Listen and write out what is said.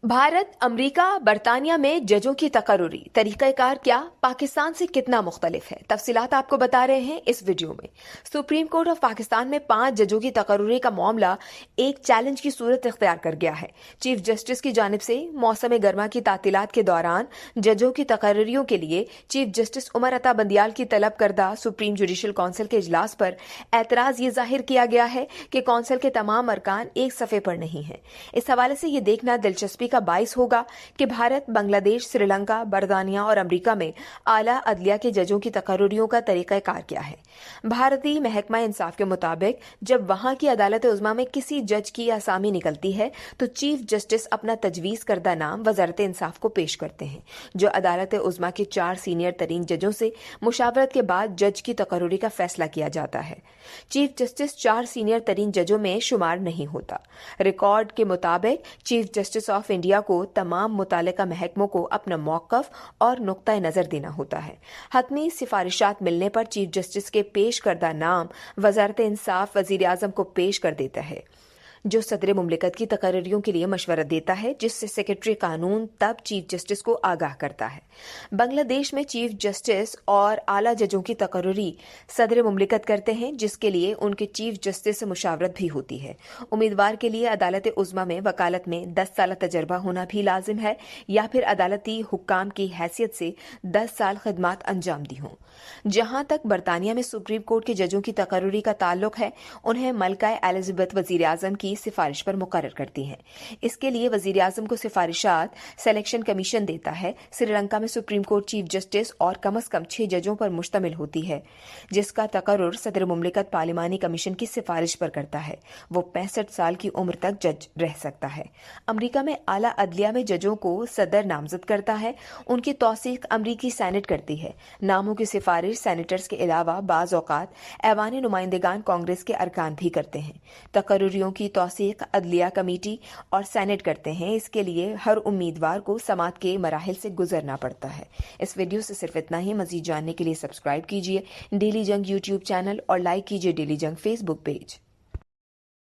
Bharat, America, बरतानिया में जजों की तकर्रुरी तरीक़ाकार क्या पाकिस्तान से कितना मुख्तलिफ है? तफसीलात आपको बता रहे हैं इस वीडियो में। सुप्रीम कोर्ट ऑफ पाकिस्तान में 5 जजों की तकर्रुरी का मामला एक चैलेंज की सूरत इख्तियार कर गया है। चीफ जस्टिस की जानिब से मौसम गर्मा की तातीलात के दौरान जजों की तकर्रुरियों के लिए चीफ जस्टिस उमर अता बंदियाल की तलब करदा सुप्रीम जुडिशल काउंसिल के इजलास पर एतराज ये जाहिर किया गया है कि काउंसिल के तमाम अरकान एक सफ़े पर नहीं है। इस हवाले से ये देखना दिलचस्पी का बाइस होगा कि भारत, बांग्लादेश, श्रीलंका, बरतानिया और अमेरिका में आला अदलिया के जजों की तकर्रुरियों का तरीक़ाकार क्या है। भारतीय महकमा इंसाफ के मुताबिक जब वहां की अदालत उज़्मा में किसी जज की असामी निकलती है तो चीफ जस्टिस अपना तजवीज़ करदा नाम वज़ारत इंसाफ को पेश करते हैं, जो अदालत उज़्मा के 4 सीनियर तरीन जजों से मुशावरत के बाद जज की तकर्रुरी का फैसला किया जाता है। चीफ जस्टिस 4 सीनियर तरीन जजों में शुमार नहीं होता। रिकॉर्ड के मुताबिक चीफ जस्टिस ऑफ इंडिया को तमाम मुतालिका महकमों को अपना मौक़िफ़ और नुक्ता नज़र देना होता है। हतमी सिफारिशात मिलने पर चीफ जस्टिस के पेश करदा नाम वज़ारत इंसाफ वज़ीर आज़म को पेश कर देता है, जो सदर मुमलिकत की तकर्रुरियों के लिए मशवरा देता है, जिससे सेक्रेटरी कानून तब चीफ जस्टिस को आगाह करता है। बांग्लादेश में चीफ जस्टिस और आला जजों की तकर्रुरी सदर मुमलिकत करते हैं, जिसके लिए उनके चीफ जस्टिस से मुशावरत भी होती है। उम्मीदवार के लिए अदालत उज़्मा में वकालत में 10 साल तजर्बा होना भी लाजिम है या फिर अदालती हुक्काम की हैसियत से 10 साल खदमात अंजाम दी हों। जहां तक बरतानिया में सुप्रीम कोर्ट के जजों की तकर्रुरी का ताल्लुक है, उन्हें मलका एलिजाबेथ वज़ीर आज़म की सिफारिश पर मुकर्रर करती हैं। इसके लिए वज़ीर आज़म को सिफारिशात सिलेक्शन कमीशन देता है। श्रीलंका में सुप्रीम कोर्ट चीफ जस्टिस और कम से कम 6 जजों पर मुश्तमिल होती है, जिसका तकर्रुर सदर मुमलिकत पार्लिमानी कमीशन की सिफारिश पर करता है। वो 65 साल की उम्र तक जज रह सकता है। अमरीका में आला अदलिया में जजों को सदर नामजद करता है, उनकी तौसीक अमरीकी सेनेट करती है। नामों की सिफारिश सेनेटर्स के अलावा बाज़ औक़ात ऐवान नुमाइंदगान कांग्रेस के अरकान भी करते हैं। तकर्रुरियों की तौसीक अदलिया कमेटी और सेनेट करते हैं। इसके लिए हर उम्मीदवार को समात के मराहिल से गुजरना पड़ता है। इस वीडियो से सिर्फ इतना ही। मज़ीद जानने के लिए सब्सक्राइब कीजिए डेली जंग यूट्यूब चैनल और लाइक कीजिए डेली जंग फेसबुक पेज।